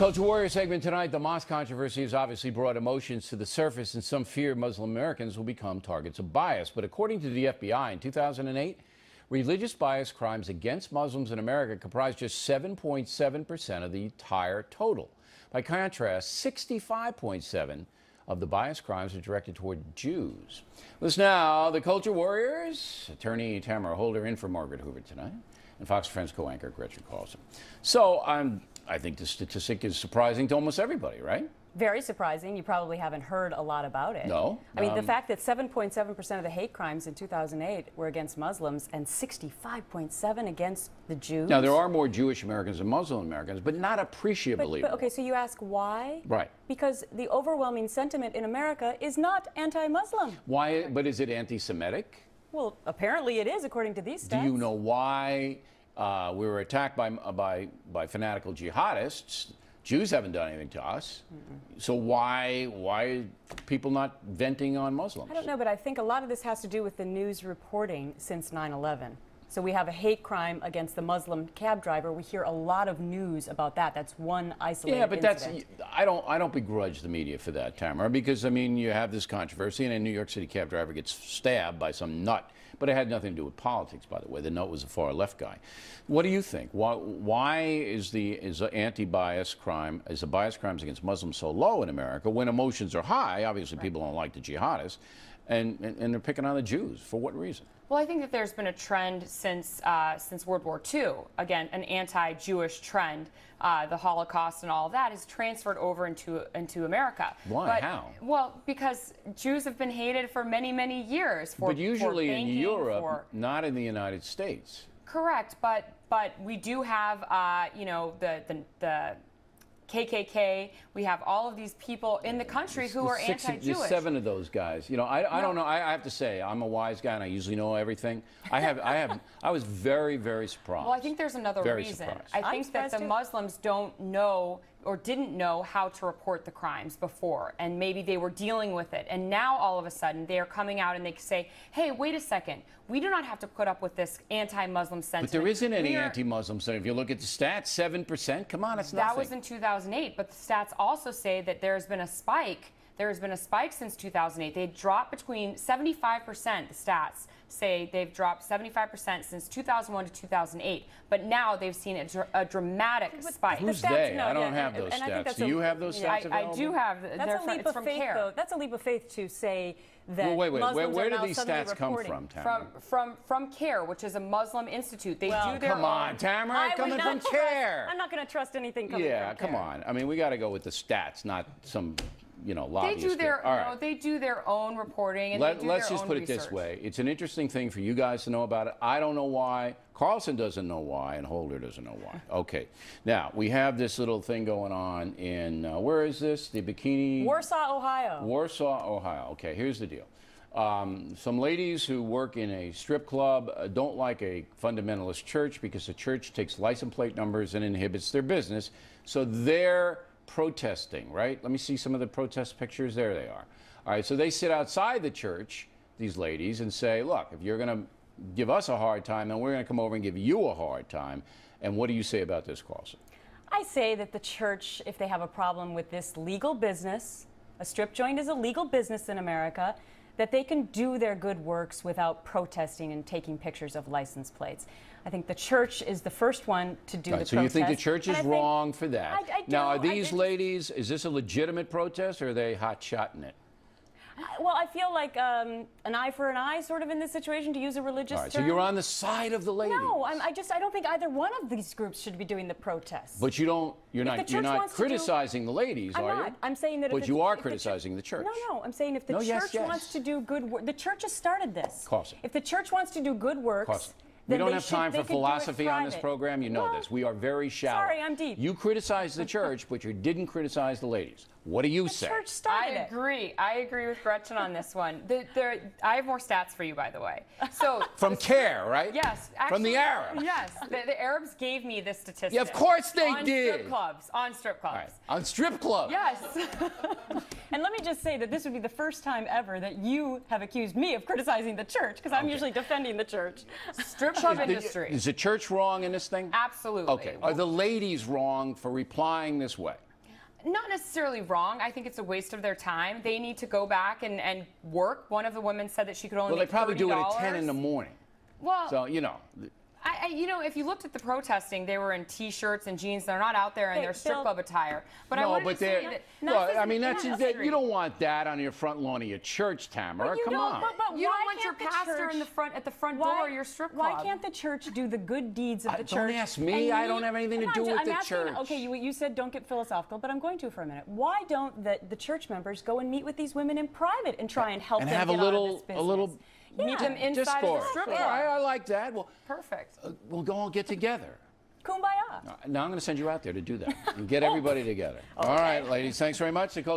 Culture Warrior segment tonight. The mosque controversy has obviously brought emotions to the surface, and some fear Muslim Americans will become targets of bias. But according to the FBI, in 2008, religious bias crimes against Muslims in America comprised just 7.7% of the entire total. By contrast, 65.7% of the bias crimes are directed toward Jews. With us now, the Culture Warriors, attorney Tamara Holder in for Margaret Hoover tonight, and Fox Friends co-anchor Gretchen Carlson. So I think the statistic is surprising to almost everybody, right? Very surprising. You probably haven't heard a lot about it. No. I mean, the fact that 7.7% of the hate crimes in 2008 were against Muslims and 65.7% against the Jews. Now, there are more Jewish Americans than Muslim Americans, but not appreciably but okay, so you ask why? Right. Because the overwhelming sentiment in America is not anti-Muslim. Why? But is it anti-Semitic? Well, apparently it is, according to these stats. Do you know why we were attacked by fanatical jihadists? Jews haven't done anything to us. So why are people not venting on Muslims? I don't know, but I think a lot of this has to do with the news reporting since 9/11. So we have a hate crime against the Muslim cab driver. We hear a lot of news about that. That's one isolated incident. I don't begrudge the media for that, Tamara, because I mean you have this controversy, and a New York City cab driver gets stabbed by some nut. But it had nothing to do with politics, by the way. The nut was a far left guy. What do you think? Why is the bias crimes against Muslims so low in America when emotions are high? Obviously, people don't like the jihadists, and they're picking on the Jews. For what reason? Well, I think that there's been a trend since World War II. Again, an anti-Jewish trend. The Holocaust and all of that is transferred over into America. Why? How? Well, because Jews have been hated for many, many years. But usually in Europe, not in the United States. Correct, but we do have you know, the KKK. We have all of these people in the country who are anti-Jewish. There's 7 of those guys. You know, I don't know. I have to say, I'm a wise guy, and I usually know everything. I was very, very surprised. Well, I think there's another reason. I think that the Muslims don't know or didn't know how to report the crimes before, and maybe they were dealing with it. And now all of a sudden they are coming out and they say, hey, wait a second, we do not have to put up with this anti-Muslim sentiment. But there isn't any anti-Muslim sentiment. If you look at the stats, 7%, come on, it's nothing. That was in 2008, but the stats also say that there's been a spike. There has been a spike since 2008. They dropped between 75%, the stats say they've dropped 75% since 2001 to 2008. But now they've seen a dramatic spike. Who's they? I don't have those stats. Do you have those stats available? I do have. That's a leap of faith, though. That's a leap of faith to say that Muslims where are do now these suddenly stats come reporting. from, From CARE, which is a Muslim institute. They do their come on, Tamara, coming from CARE. I'm not going to trust anything coming from CARE. Yeah, come on. I mean, we got to go with the stats, not some, you know, lobbyists. They do their own reporting, and let's just put it this way. It's an interesting thing for you guys to know about it. I don't know why. Carlson doesn't know why, and Holder doesn't know why. Okay. Now, we have this little thing going on in, where is this? The Bikini? Warsaw, Ohio. Warsaw, Ohio. Okay, here's the deal. Some ladies who work in a strip club don't like a fundamentalist church because the church takes license plate numbers and inhibits their business. So they're protesting, right? Let me see some of the protest pictures. There they are. All right, so they sit outside the church, these ladies, and say, look, if you're going to give us a hard time, then we're going to come over and give you a hard time. And what do you say about this, Carlson? I say that the church, if they have a problem with this legal business, a strip joint is a legal business in America, that they can do their good works without protesting and taking pictures of license plates. I think the church is the first one to do the protest. So you think the church is wrong for that? I do. Now, are these ladies, is this a legitimate protest, or are they hot-shotting it? Well, I feel like an eye for an eye, sort of, in this situation, to use a religious term. So you're on the side of the ladies. No, I don't think either one of these groups should be doing the protests. But you're not criticizing the ladies, are you? I'm saying that. But you are criticizing the church. No, I'm saying if the church wants to do good work, the church has started this. Carlson. If the church wants to do good works. We don't have time for philosophy on this program. You know this. We are very shallow. Sorry, I'm deep. You criticize the church, but you didn't criticize the ladies. What do you say? The church started it. I agree with Gretchen on this one. I have more stats for you, by the way. So from CARE, right? Yes. Actually, from the Arabs. Yes. The Arabs gave me this statistic. Yeah, of course they did. On strip clubs. Right. On strip clubs. Yes. And let me just say that this would be the first time ever that you have accused me of criticizing the church, because I'm usually defending the church. Strip club industry. Is the church wrong in this thing? Absolutely. Okay. Are the ladies wrong for replying this way? Not necessarily wrong. I think it's a waste of their time. They need to go back and work. One of the women said that she could only Well, they make probably do it at $30. 10 in the morning. Well, So, you know. you know, if you looked at the protesting, they were in T-shirts and jeans. They're not out there in their strip club attire. But I No, wanted but to say they're. that Well, I mean, that's you don't want that on your front lawn of your church, Tamara. Come on. But you why don't want your can't the pastor church- in the front at the front door of your strip club. Why can't the church do the good deeds of the church? Don't ask me. and I don't have anything to do with I'm the asking, church. Okay, you said don't get philosophical, but I'm going to for a minute. Why don't the church members go and meet with these women in private and try and help And them have get a little, out of this business? a little. Meet them inside of discourse. the strip All club. right, I like that. Well, Perfect. we'll go all get together. Kumbaya. Now I'm going to send you out there to do that and get everybody together. All right, ladies. Thanks very much. Nicole.